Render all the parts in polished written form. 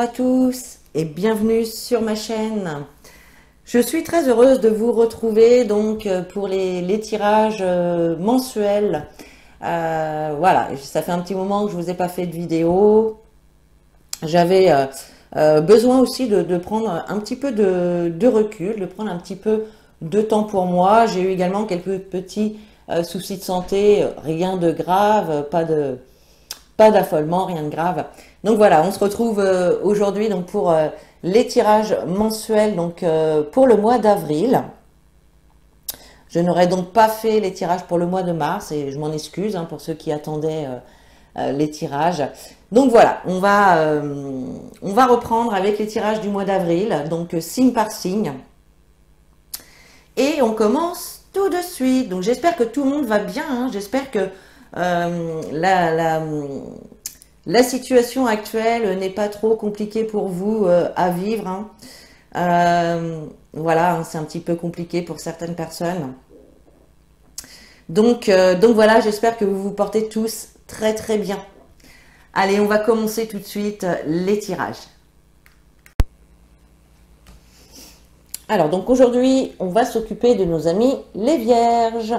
à tous et bienvenue sur ma chaîne. Je suis très heureuse de vous retrouver donc pour les tirages mensuels. Voilà, ça fait un petit moment que je vous ai pas fait de vidéo. J'avais besoin aussi de prendre un petit peu de recul, de prendre un petit peu de temps pour moi. J'ai eu également quelques petits soucis de santé, rien de grave, pas d'affolement, rien de grave. Donc voilà, on se retrouve aujourd'hui donc pour les tirages mensuels donc pour le mois d'avril. Je n'aurai donc pas fait les tirages pour le mois de mars et je m'en excuse hein, pour ceux qui attendaient les tirages. Donc voilà, on va reprendre avec les tirages du mois d'avril, donc signe par signe. Et on commence tout de suite. Donc j'espère que tout le monde va bien, hein. J'espère que la situation actuelle n'est pas trop compliquée pour vous à vivre. Hein. Voilà, hein, c'est un petit peu compliqué pour certaines personnes. Donc voilà, j'espère que vous vous portez tous très très bien. Allez, on va commencer tout de suite les tirages. Alors donc aujourd'hui, on va s'occuper de nos amis les vierges.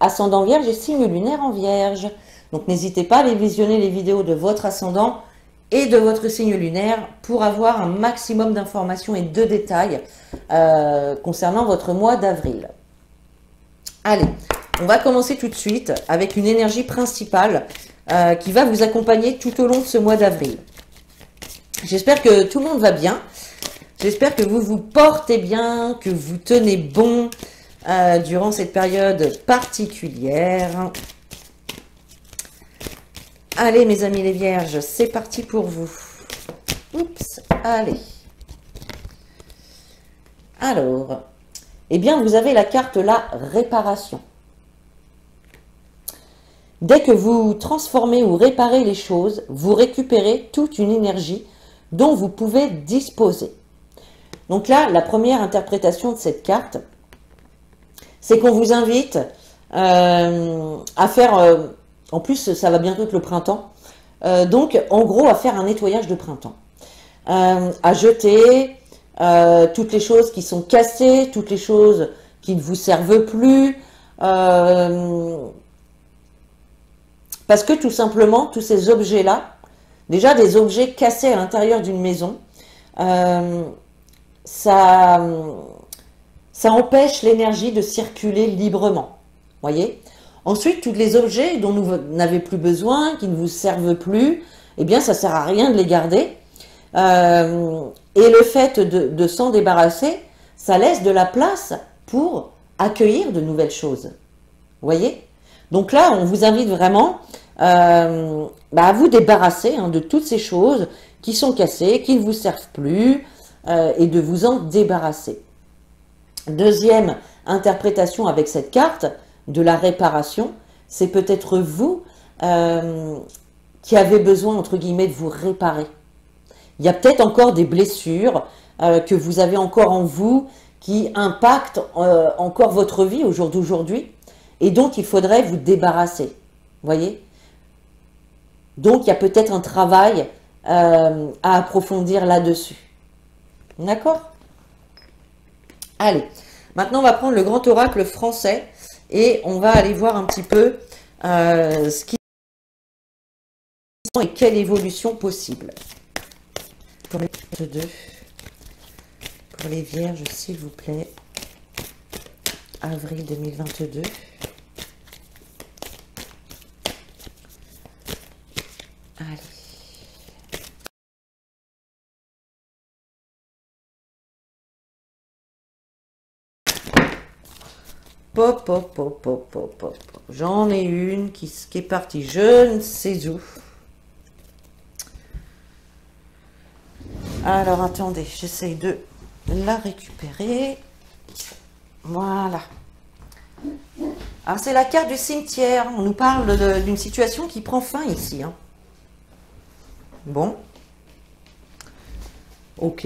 Ascendant vierge et signe lunaire en vierge. Donc n'hésitez pas à aller visionner les vidéos de votre ascendant et de votre signe lunaire pour avoir un maximum d'informations et de détails concernant votre mois d'avril. Allez, on va commencer tout de suite avec une énergie principale qui va vous accompagner tout au long de ce mois d'avril. J'espère que tout le monde va bien. J'espère que vous vous portez bien, que vous tenez bon durant cette période particulière. Allez mes amis les vierges, c'est parti pour vous. Oups, allez. Alors, eh bien vous avez la carte la réparation. Dès que vous transformez ou réparez les choses, vous récupérez toute une énergie dont vous pouvez disposer. Donc là, la première interprétation de cette carte, c'est qu'on vous invite à faire, en plus ça va bientôt être le printemps, donc en gros à faire un nettoyage de printemps, à jeter toutes les choses qui sont cassées, toutes les choses qui ne vous servent plus, parce que tout simplement tous ces objets-là, déjà des objets cassés à l'intérieur d'une maison, ça empêche l'énergie de circuler librement. Voyez. Ensuite, tous les objets dont vous n'avez plus besoin, qui ne vous servent plus, eh bien, ça ne sert à rien de les garder. Et le fait de s'en débarrasser, ça laisse de la place pour accueillir de nouvelles choses. Voyez. Donc là, on vous invite vraiment à vous débarrasser hein, de toutes ces choses qui sont cassées, qui ne vous servent plus, et de vous en débarrasser. Deuxième interprétation avec cette carte de la réparation, c'est peut-être vous qui avez besoin, entre guillemets, de vous réparer. Il y a peut-être encore des blessures que vous avez encore en vous qui impactent encore votre vie au jour d'aujourd'hui et dont il faudrait vous débarrasser. Voyez? Donc, il y a peut-être un travail à approfondir là-dessus. D'accord? Allez, maintenant on va prendre le grand oracle français et on va aller voir un petit peu ce qui et quelle évolution possible. Pour les deux, pour les vierges, s'il vous plaît, avril 2022. Allez. Pop, pop, pop, pop, pop, pop. J'en ai une qui est partie je ne sais où. Alors, attendez, j'essaye de la récupérer. Voilà. Alors, c'est la carte du cimetière. On nous parle d'une situation qui prend fin ici. Hein. Bon. Ok.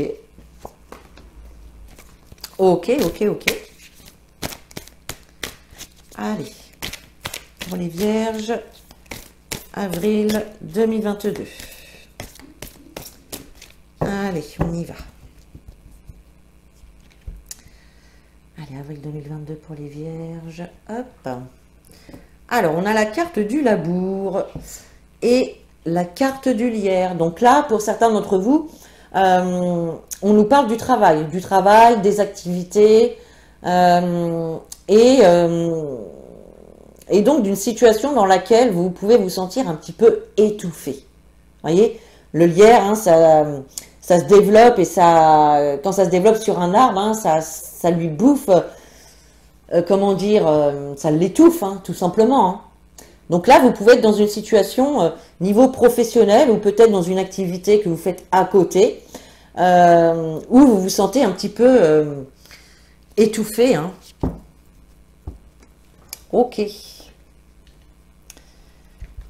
Ok, ok, ok. Allez, pour les vierges, avril 2022. Allez, on y va. Allez, avril 2022 pour les vierges. Hop. Alors, on a la carte du labour et la carte du lierre. Donc là, pour certains d'entre vous, on nous parle du travail, des activités et donc d'une situation dans laquelle vous pouvez vous sentir un petit peu étouffé. Voyez, le lierre, hein, ça se développe et quand ça se développe sur un arbre, hein, ça lui bouffe, comment dire, ça l'étouffe, hein, tout simplement. Hein. Donc là, vous pouvez être dans une situation niveau professionnel ou peut-être dans une activité que vous faites à côté où vous vous sentez un petit peu étouffé. Hein. Ok.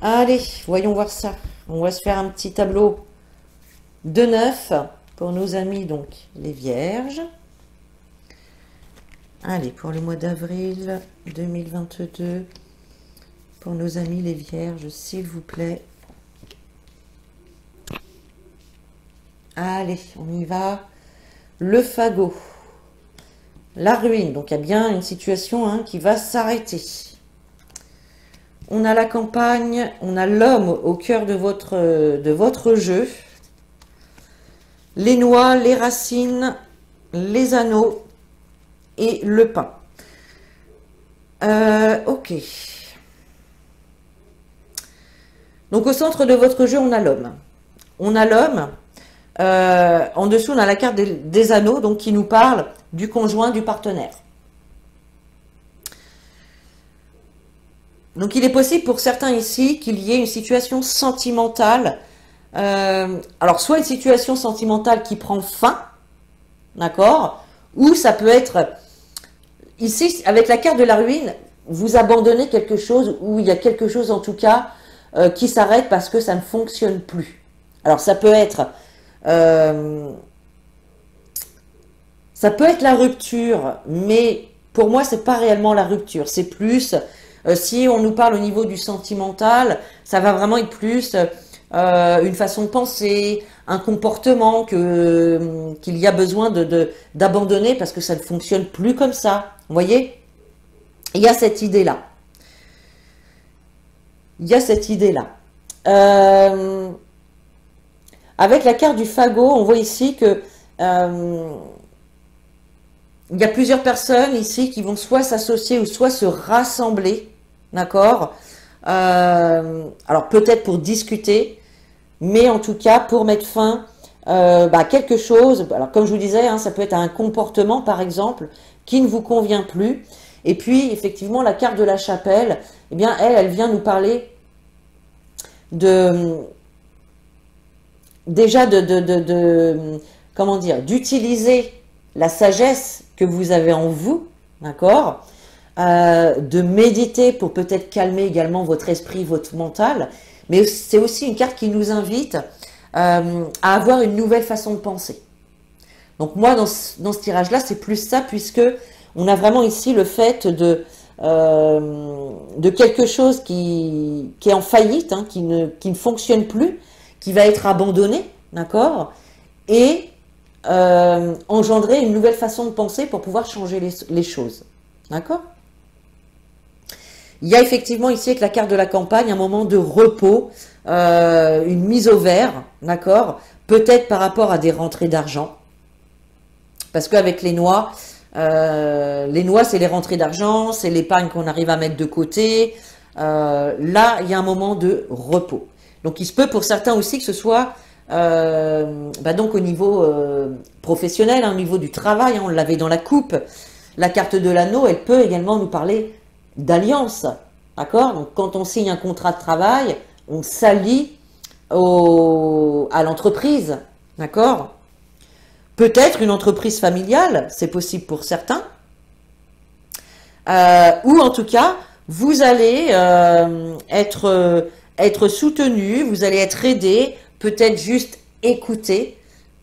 Allez, voyons voir ça. On va se faire un petit tableau de 9 pour nos amis, donc les vierges. Allez, pour le mois d'avril 2022, pour nos amis les vierges, s'il vous plaît. Allez, on y va. Le fagot. La ruine, donc il y a bien une situation hein, qui va s'arrêter. On a la campagne, on a l'homme au cœur de votre jeu. Les noix, les racines, les anneaux et le pain. Ok. Donc au centre de votre jeu, on a l'homme. On a l'homme. En dessous, on a la carte des anneaux, donc qui nous parle du conjoint, du partenaire. Donc il est possible pour certains ici qu'il y ait une situation sentimentale. Alors soit une situation sentimentale qui prend fin, d'accord, ou ça peut être, ici avec la carte de la ruine, vous abandonnez quelque chose, ou il y a quelque chose en tout cas qui s'arrête parce que ça ne fonctionne plus. Alors ça peut être la rupture, mais pour moi c'est pas réellement la rupture, c'est plus si on nous parle au niveau du sentimental, ça va vraiment être plus une façon de penser, un comportement qu'il y a besoin d'abandonner parce que ça ne fonctionne plus comme ça. Vous voyez? Il y a cette idée-là. Il y a cette idée-là. Avec la carte du fagot, on voit ici que il y a plusieurs personnes ici qui vont soit s'associer ou soit se rassembler. D'accord? Alors peut-être pour discuter, mais en tout cas pour mettre fin à quelque chose. Alors comme je vous disais, hein, ça peut être un comportement par exemple qui ne vous convient plus. Et puis effectivement la carte de la chapelle, eh bien elle vient nous parler déjà comment dire, d'utiliser la sagesse que vous avez en vous, d'accord, de méditer pour peut-être calmer également votre esprit, votre mental, mais c'est aussi une carte qui nous invite à avoir une nouvelle façon de penser. Donc moi, dans ce tirage-là, c'est plus ça, puisque on a vraiment ici le fait de quelque chose qui est en faillite, hein, qui ne fonctionne plus, qui va être abandonné, d'accord, et engendrer une nouvelle façon de penser pour pouvoir changer les choses, d'accord. Il y a effectivement ici avec la carte de la campagne un moment de repos, une mise au vert, d'accord, peut-être par rapport à des rentrées d'argent, parce qu'avec les noix c'est les rentrées d'argent, c'est l'épargne qu'on arrive à mettre de côté. Là, il y a un moment de repos. Donc, il se peut pour certains aussi que ce soit donc au niveau professionnel, hein, au niveau du travail. Hein, on l'avait dans la coupe. La carte de l'anneau, elle peut également nous parler d'alliance. D'accord? Donc, quand on signe un contrat de travail, on s'allie à l'entreprise. D'accord? Peut-être une entreprise familiale, c'est possible pour certains. Ou en tout cas, vous allez être soutenu, vous allez être aidé, peut-être juste écouté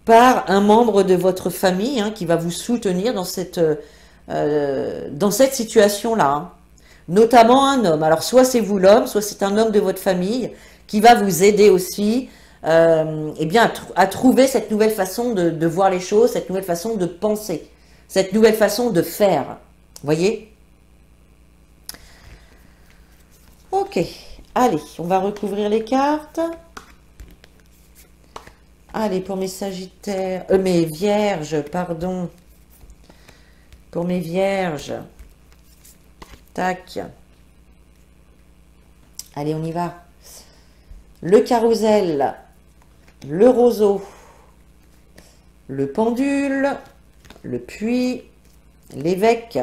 par un membre de votre famille hein, qui va vous soutenir dans cette situation-là. Hein. Notamment un homme. Alors soit c'est vous l'homme, soit c'est un homme de votre famille qui va vous aider aussi eh bien, à trouver cette nouvelle façon de voir les choses, cette nouvelle façon de penser, cette nouvelle façon de faire. Voyez? Ok, allez, on va recouvrir les cartes. Allez, pour mes sagittaires, mes vierges, pardon. Pour mes vierges. Tac. Allez, on y va. Le carrousel, le roseau, le pendule, le puits, l'évêque,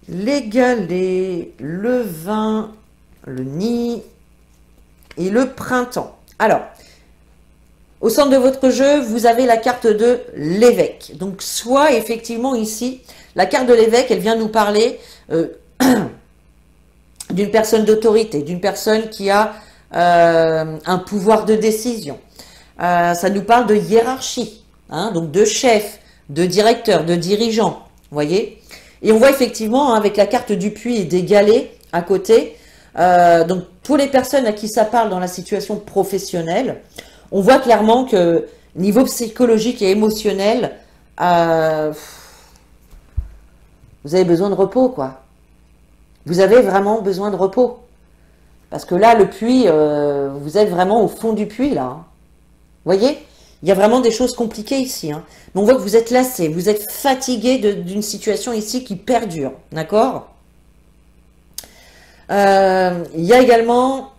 les galets, le vin, le nid et le printemps. Alors, au centre de votre jeu, vous avez la carte de l'évêque. Donc, soit effectivement ici, la carte de l'évêque, elle vient nous parler d'une personne d'autorité, d'une personne qui a un pouvoir de décision. Ça nous parle de hiérarchie, hein, donc de chef, de directeur, de dirigeant, voyez. Et on voit effectivement, hein, avec la carte du puits et des galets à côté, donc pour les personnes à qui ça parle dans la situation professionnelle, on voit clairement que niveau psychologique et émotionnel, vous avez besoin de repos, quoi. Vous avez vraiment besoin de repos. Parce que là, le puits, vous êtes vraiment au fond du puits, là. Hein. Vous voyez? Il y a vraiment des choses compliquées ici. Hein. Mais on voit que vous êtes lassé, vous êtes fatigué d'une situation ici qui perdure. D'accord? Il y a également,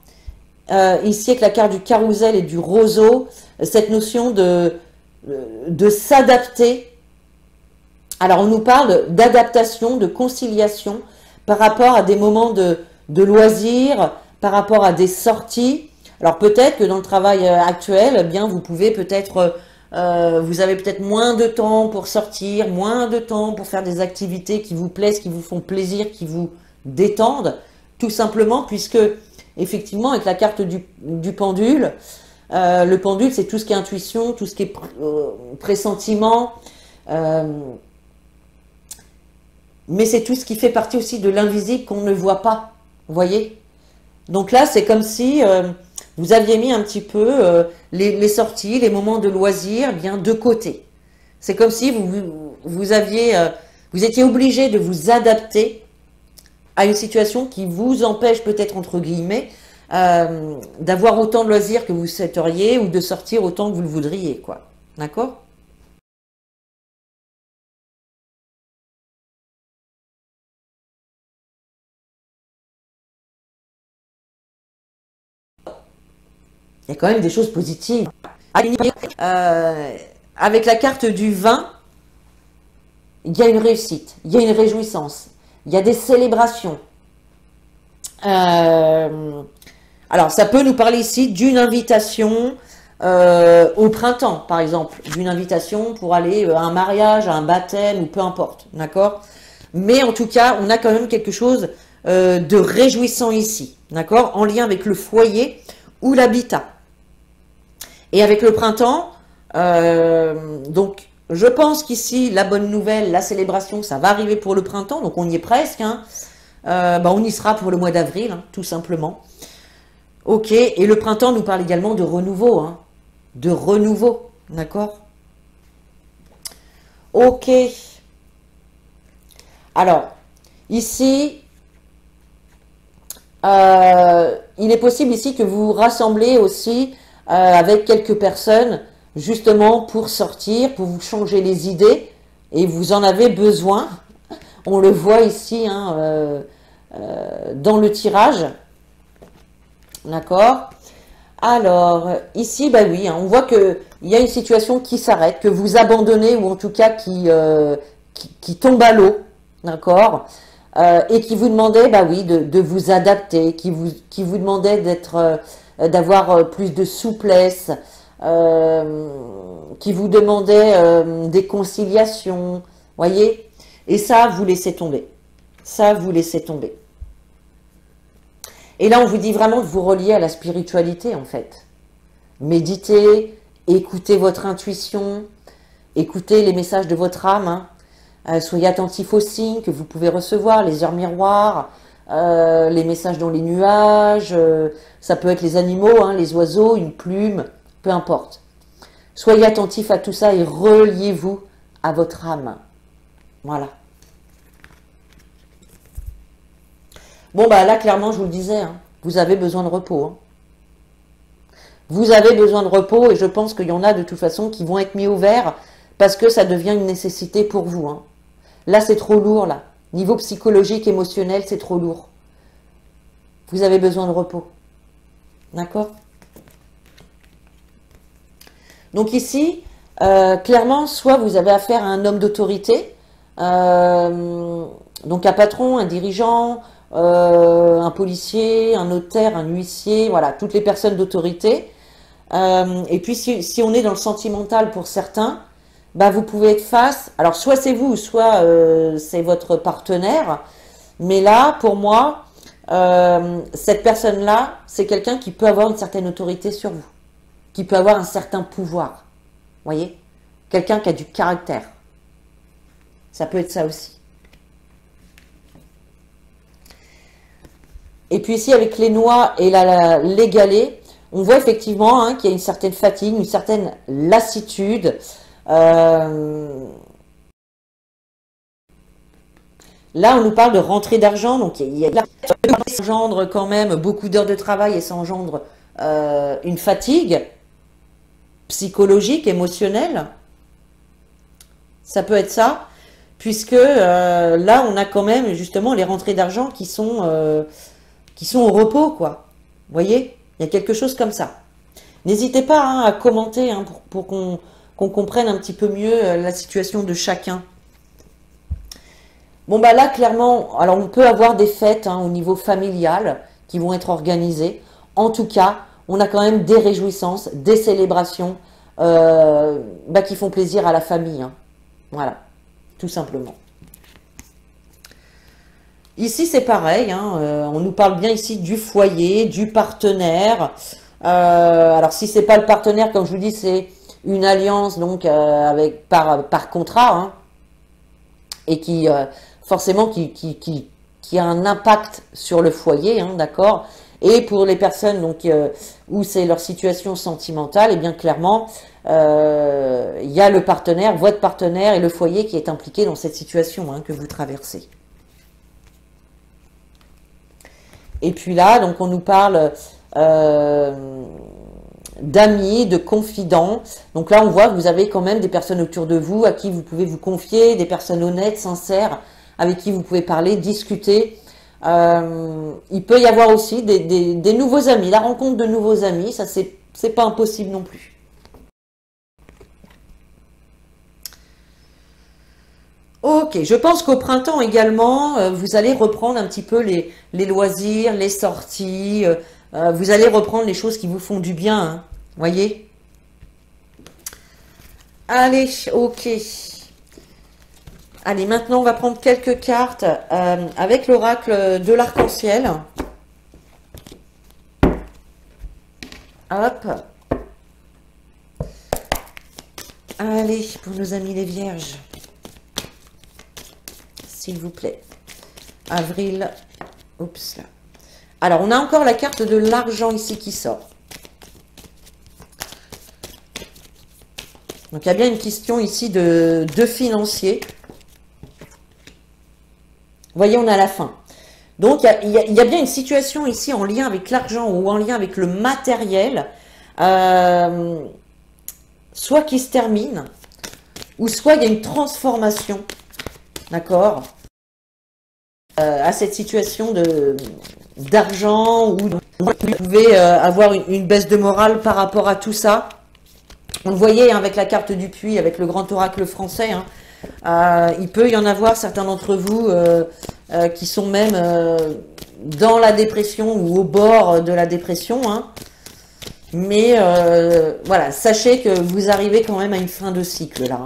ici avec la carte du carrousel et du roseau, cette notion de s'adapter. Alors, on nous parle d'adaptation, de conciliation par rapport à des moments de loisirs, par rapport à des sorties. Alors, peut-être que dans le travail actuel, eh bien, vous pouvez peut-être, vous avez peut-être moins de temps pour sortir, moins de temps pour faire des activités qui vous plaisent, qui vous font plaisir, qui vous détendent, tout simplement, puisque, effectivement, avec la carte du pendule, le pendule, c'est tout ce qui est intuition, tout ce qui est pressentiment, mais c'est tout ce qui fait partie aussi de l'invisible qu'on ne voit pas, vous voyez? Donc là, c'est comme si vous aviez mis un petit peu les sorties, les moments de loisirs, bien de côté. C'est comme si vous étiez obligé de vous adapter à une situation qui vous empêche peut-être, entre guillemets, d'avoir autant de loisirs que vous souhaiteriez ou de sortir autant que vous le voudriez, quoi. D'accord? Il y a quand même des choses positives. Avec la carte du vin, il y a une réussite, il y a une réjouissance, il y a des célébrations. Alors, ça peut nous parler ici d'une invitation au printemps, par exemple, d'une invitation pour aller à un mariage, à un baptême, ou peu importe, d'accord? Mais en tout cas, on a quand même quelque chose de réjouissant ici, d'accord? En lien avec le foyer ou l'habitat. Et avec le printemps, donc je pense qu'ici, la bonne nouvelle, la célébration, ça va arriver pour le printemps, donc on y est presque, hein. On y sera pour le mois d'avril, hein, tout simplement. Ok, et le printemps nous parle également de renouveau, hein, de renouveau, d'accord? Ok. Alors, ici, il est possible ici que vous vous rassemblez aussi avec quelques personnes, justement pour sortir, pour vous changer les idées, et vous en avez besoin. On le voit ici, hein, dans le tirage. D'accord? Alors, ici, bah oui, hein, on voit qu'il y a une situation qui s'arrête, que vous abandonnez, ou en tout cas qui tombe à l'eau. D'accord? Et qui vous demandait, bah oui, de vous adapter, qui vous demandait d'avoir plus de souplesse, qui vous demandait des conciliations, voyez? Et ça, vous laissez tomber. Ça, vous laissez tomber. Et là, on vous dit vraiment de vous relier à la spiritualité, en fait. Méditez, écoutez votre intuition, écoutez les messages de votre âme, hein. Soyez attentif aux signes que vous pouvez recevoir, les heures miroirs, les messages dans les nuages, ça peut être les animaux, hein, les oiseaux, une plume, peu importe. Soyez attentifs à tout ça et reliez-vous à votre âme. Voilà. Bon, bah là, clairement, je vous le disais, hein, vous avez besoin de repos. Hein. Vous avez besoin de repos et je pense qu'il y en a de toute façon qui vont être mis au vert parce que ça devient une nécessité pour vous. Hein. Là, c'est trop lourd, là. Niveau psychologique, émotionnel, c'est trop lourd. Vous avez besoin de repos. D'accord? Donc ici, clairement, soit vous avez affaire à un homme d'autorité, donc un patron, un dirigeant, un policier, un notaire, un huissier, voilà, toutes les personnes d'autorité. Et puis si on est dans le sentimental pour certains, bah, vous pouvez être face, alors soit c'est vous, soit c'est votre partenaire, mais là, pour moi, cette personne-là, c'est quelqu'un qui peut avoir une certaine autorité sur vous, qui peut avoir un certain pouvoir, voyez, quelqu'un qui a du caractère. Ça peut être ça aussi. Et puis ici, avec les noix et les galets, on voit effectivement hein, qu'il y a une certaine fatigue, une certaine lassitude. Là, on nous parle de rentrée d'argent, donc ça engendre quand même beaucoup d'heures de travail et ça engendre une fatigue psychologique, émotionnelle. Ça peut être ça, puisque là, on a quand même justement les rentrées d'argent qui sont au repos, quoi. Vous voyez, il y a quelque chose comme ça. N'hésitez pas hein, à commenter hein, pour qu'on comprenne un petit peu mieux la situation de chacun. Bon, bah là, clairement, alors on peut avoir des fêtes hein, au niveau familial qui vont être organisées. En tout cas, on a quand même des réjouissances, des célébrations bah, qui font plaisir à la famille. Hein. Voilà, tout simplement. Ici, c'est pareil, hein, on nous parle bien ici du foyer, du partenaire. Alors, si c'est pas le partenaire, comme je vous dis, c'est une alliance donc par contrat hein, et qui forcément qui a un impact sur le foyer, hein, d'accord. Et pour les personnes donc où c'est leur situation sentimentale, et bien clairement, il y a le partenaire, votre partenaire et le foyer qui est impliqué dans cette situation hein, que vous traversez. Et puis là, donc on nous parle d'amis, de confidents. Donc là, on voit que vous avez quand même des personnes autour de vous à qui vous pouvez vous confier, des personnes honnêtes, sincères, avec qui vous pouvez parler, discuter. Il peut y avoir aussi des nouveaux amis, la rencontre de nouveaux amis, ça c'est pas impossible non plus. Ok, je pense qu'au printemps également, vous allez reprendre un petit peu les loisirs, les sorties, vous allez reprendre les choses qui vous font du bien, hein, voyez? Allez, ok. Allez, maintenant on va prendre quelques cartes avec l'oracle de l'arc-en-ciel. Hop. Allez, pour nos amis les vierges. S'il vous plaît. Avril. Oups là. Alors, on a encore la carte de l'argent ici qui sort. Donc, il y a bien une question ici de financier. Vous voyez, on a la fin. Donc, il y a bien une situation ici en lien avec l'argent ou en lien avec le matériel, soit qui se termine, ou soit il y a une transformation, d'accord, à cette situation d'argent, ou vous pouvez avoir une baisse de morale par rapport à tout ça. On le voyait hein, avec la carte du puits, avec le grand oracle français, hein. Il peut y en avoir certains d'entre vous qui sont même dans la dépression ou au bord de la dépression. Hein. Mais voilà, sachez que vous arrivez quand même à une fin de cycle là. Hein.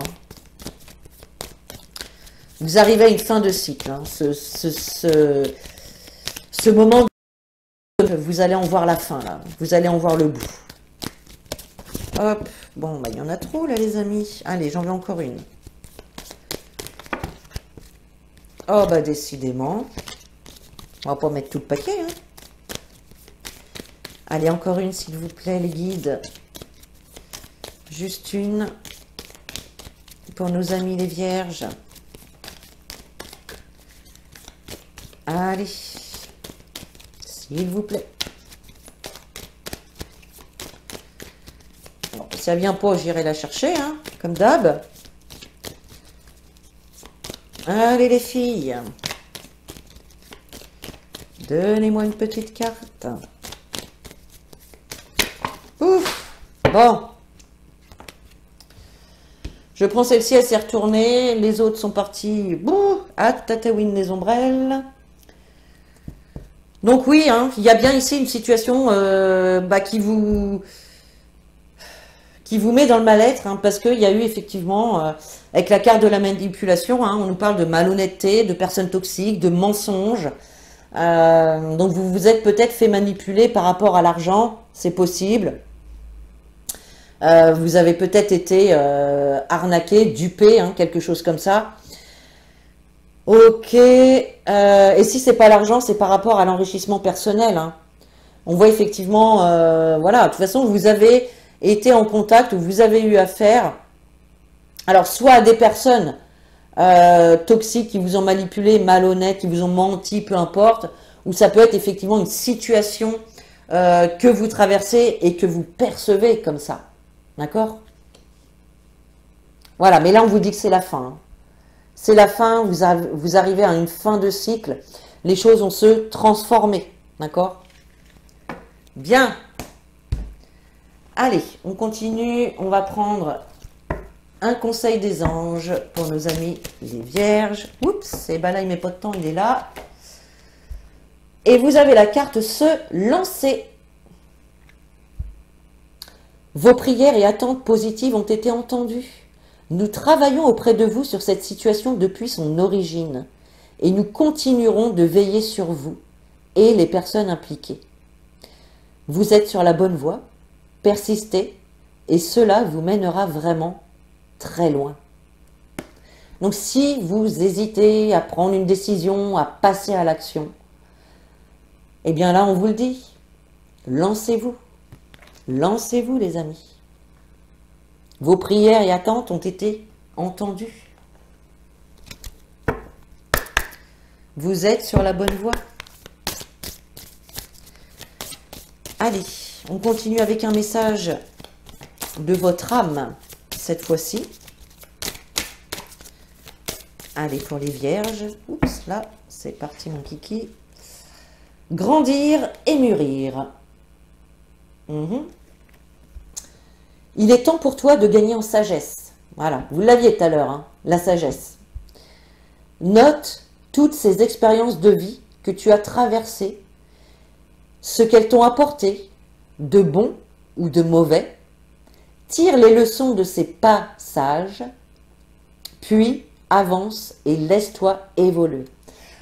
Vous arrivez à une fin de cycle. Hein. Ce moment, vous allez en voir la fin là. Vous allez en voir le bout. Hop, bon, bah, il y en a trop là les amis. Allez, j'en veux encore une. Oh bah décidément. On va pas mettre tout le paquet. Hein. Allez, encore une, s'il vous plaît, les guides. Juste une. Pour nos amis les vierges. Allez. S'il vous plaît. Bon, si elle vient pas, j'irai la chercher, hein, comme d'hab. Allez les filles. Donnez-moi une petite carte. Ouf. Bon. Je prends celle-ci, elle s'est retournée. Les autres sont partis. Bouh, à Tatooine les ombrelles. Donc oui, hein, il y a bien ici une situation qui vous met dans le mal-être, hein, parce qu'il y a eu effectivement, avec la carte de la manipulation, hein, on nous parle de malhonnêteté, de personnes toxiques, de mensonges. Donc vous vous êtes peut-être fait manipuler par rapport à l'argent, c'est possible. Vous avez peut-être été arnaqué, dupé, hein, quelque chose comme ça. Ok. Et si c'est pas l'argent, c'est par rapport à l'enrichissement personnel. Hein. On voit effectivement, voilà, de toute façon, vous avez été en contact ou vous avez eu affaire, alors soit à des personnes toxiques qui vous ont manipulé, malhonnêtes, qui vous ont menti, peu importe, ou ça peut être effectivement une situation que vous traversez et que vous percevez comme ça. D'accord? Voilà, mais là on vous dit que c'est la fin. Hein. C'est la fin, vous arrivez à une fin de cycle, les choses vont se transformer. D'accord? Bien. Allez, on continue, on va prendre un conseil des anges pour nos amis les vierges. Oups, et ben là il met pas de temps, il est là. Et vous avez la carte se lancer. Vos prières et attentes positives ont été entendues. Nous travaillons auprès de vous sur cette situation depuis son origine et nous continuerons de veiller sur vous et les personnes impliquées. Vous êtes sur la bonne voie, persistez et cela vous mènera vraiment très loin. Donc si vous hésitez à prendre une décision, à passer à l'action, eh bien là on vous le dit, lancez-vous. Lancez-vous les amis. Vos prières et attentes ont été entendues. Vous êtes sur la bonne voie. Allez, on continue avec un message de votre âme, cette fois-ci. Allez, pour les vierges. Oups, là, c'est parti mon kiki. Grandir et mûrir. Il est temps pour toi de gagner en sagesse. Voilà, vous l'aviez tout à l'heure, hein, la sagesse. Note toutes ces expériences de vie que tu as traversées, ce qu'elles t'ont apporté, de bon ou de mauvais. Tire les leçons de ces passages, puis avance et laisse-toi évoluer.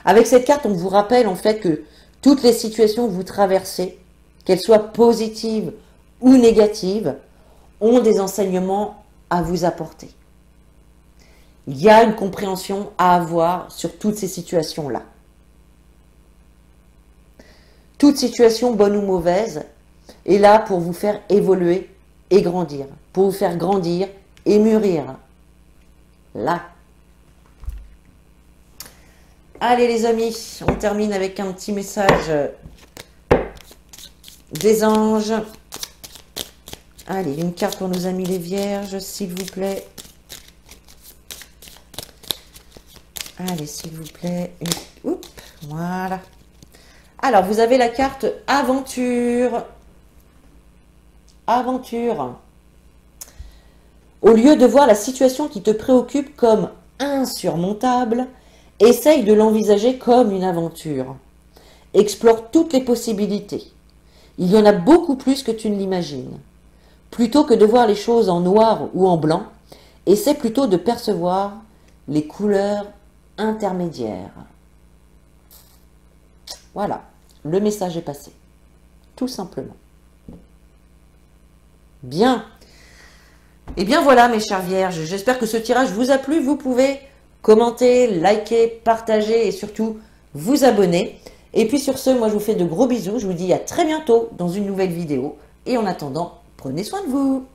Avec cette carte, on vous rappelle en fait que toutes les situations que vous traversez, qu'elles soient positives ou négatives, ont des enseignements à vous apporter. Il y a une compréhension à avoir sur toutes ces situations-là. Toute situation, bonne ou mauvaise, est là pour vous faire évoluer et grandir. Pour vous faire grandir et mûrir. Là. Allez les amis, on termine avec un petit message des anges. Allez, une carte pour nos amis les vierges, s'il vous plaît. Allez, s'il vous plaît. Oups, voilà. Alors, vous avez la carte aventure. Aventure. Au lieu de voir la situation qui te préoccupe comme insurmontable, essaye de l'envisager comme une aventure. Explore toutes les possibilités. Il y en a beaucoup plus que tu ne l'imagines. Plutôt que de voir les choses en noir ou en blanc, essaie plutôt de percevoir les couleurs intermédiaires. Voilà, le message est passé. Tout simplement. Bien. Et bien voilà mes chères vierges, j'espère que ce tirage vous a plu. Vous pouvez commenter, liker, partager et surtout vous abonner. Et puis sur ce, moi je vous fais de gros bisous, je vous dis à très bientôt dans une nouvelle vidéo. Et en attendant, prenez soin de vous.